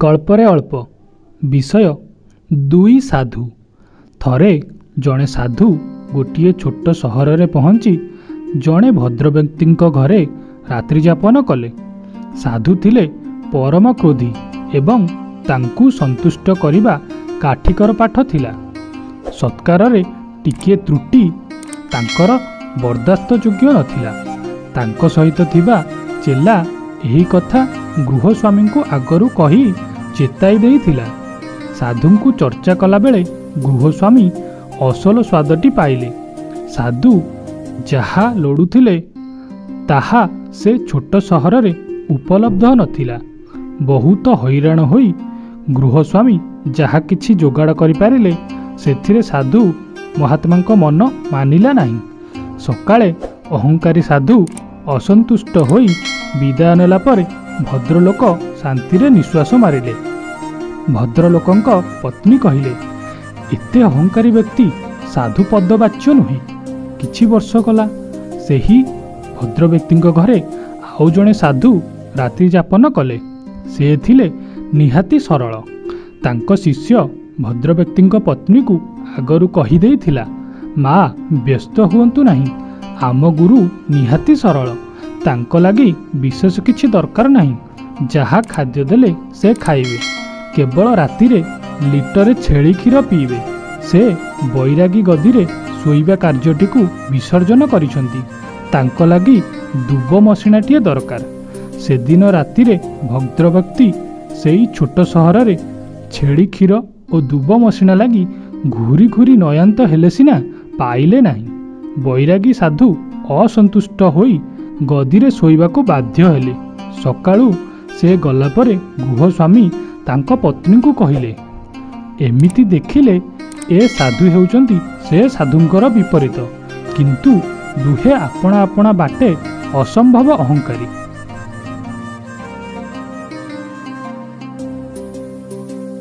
ଗଳ୍ପରେ ଅଳ୍ପ ବିଷୟ ଦୁଇ ସାଧୁ। ଥରେ ଜଣେ ସାଧୁ ଗୋଟିଏ ଛୋଟ ସହରରେ ପହଞ୍ଚି ଜଣେ ଭଦ୍ରବ୍ୟକ୍ତିଙ୍କ ଘରେ ରାତ୍ରିଯାପନ କଲେ। ସାଧୁ ଥିଲେ ପରମ କ୍ରୋଧୀ ଏବଂ ତାଙ୍କୁ ସନ୍ତୁଷ୍ଟ କରିବା କାଠିକର ପାଠ ଥିଲା। ସତ୍କାରରେ ଟିକିଏ ତ୍ରୁଟି ତାଙ୍କର ବରଦାସ୍ତଯୋଗ୍ୟ ନଥିଲା। ତାଙ୍କ ସହିତ ଥିବା ଚେଲା ଏହି କଥା ଗୃହସ୍ୱାମୀଙ୍କୁ ଆଗରୁ କହି ଚେତାଇ ଦେଇଥିଲା। ସାଧୁଙ୍କୁ ଚର୍ଚ୍ଚା କଲାବେଳେ ଗୃହସ୍ୱାମୀ ଅସଲ ସ୍ୱାଦଟି ପାଇଲେ। ସାଧୁ ଯାହା ଲୋଡ଼ୁଥିଲେ ତାହା ସେ ଛୋଟ ସହରରେ ଉପଲବ୍ଧ ନଥିଲା। ବହୁତ ହଇରାଣ ହୋଇ ଗୃହସ୍ୱାମୀ ଯାହା କିଛି ଯୋଗାଡ଼ କରିପାରିଲେ ସେଥିରେ ସାଧୁ ମହାତ୍ମାଙ୍କ ମନ ମାନିଲା ନାହିଁ। ସକାଳେ ଅହଙ୍କାରୀ ସାଧୁ ଅସନ୍ତୁଷ୍ଟ ହୋଇ ବିଦାୟ ନେଲା ପରେ ଭଦ୍ରଲୋକ ଶାନ୍ତିରେ ନିଶ୍ୱାସ ମାରିଲେ। ଭଦ୍ରଲୋକଙ୍କ ପତ୍ନୀ କହିଲେ, ଏତେ ଅହଙ୍କାରୀ ବ୍ୟକ୍ତି ସାଧୁ ପଦବାଚ୍ୟ ନୁହେଁ। କିଛି ବର୍ଷ ଗଲା ସେହି ଭଦ୍ରବ୍ୟକ୍ତିଙ୍କ ଘରେ ଆଉ ଜଣେ ସାଧୁ ରାତ୍ରି ଯାପନ କଲେ। ସେ ଥିଲେ ନିହାତି ସରଳ। ତାଙ୍କ ଶିଷ୍ୟ ଭଦ୍ରବ୍ୟକ୍ତିଙ୍କ ପତ୍ନୀକୁ ଆଗରୁ କହିଦେଇଥିଲା, ମା ବ୍ୟସ୍ତ ହୁଅନ୍ତୁ ନାହିଁ, ଆମ ଗୁରୁ ନିହାତି ସରଳ। ତାଙ୍କ ଲାଗି ବିଶେଷ କିଛି ଦରକାର ନାହିଁ। ଯାହା ଖାଦ୍ୟ ଦେଲେ ସେ ଖାଇବେ। କେବଳ ରାତିରେ ଲିଟରେ ଛେଳି କ୍ଷୀର ପିଇବେ। ସେ ବୈରାଗୀ ଗଦିରେ ଶୋଇବା କାର୍ଯ୍ୟଟିକୁ ବିସର୍ଜନ କରିଛନ୍ତି। ତାଙ୍କ ଲାଗି ଦୁବ ମସିଣାଟିଏ ଦରକାର। ସେଦିନ ରାତିରେ ଭଦ୍ରବ୍ୟକ୍ତି ସେଇ ଛୋଟ ସହରରେ ଛେଳି କ୍ଷୀର ଓ ଦୁବ ମସିଣା ଲାଗି ଘୁରି ଘୁରି ନୟାନ୍ତ ହେଲେ ସିନା ପାଇଲେ ନାହିଁ। ବୈରାଗୀ ସାଧୁ ଅସନ୍ତୁଷ୍ଟ ହୋଇ ଗଦିରେ ଶୋଇବାକୁ ବାଧ୍ୟ ହେଲେ। ସକାଳୁ ସେ ଗଲା ପରେ ଗୃହସ୍ୱାମୀ ତାଙ୍କ ପତ୍ନୀଙ୍କୁ କହିଲେ, ଏମିତି ଦେଖିଲେ ଏ ସାଧୁ ହେଉଛନ୍ତି ସେ ସାଧୁଙ୍କର ବିପରୀତ, କିନ୍ତୁ ଦୁହେଁ ଆପଣା ଆପଣା ବାଟେ ଅସମ୍ଭବ ଅହଙ୍କାରୀ।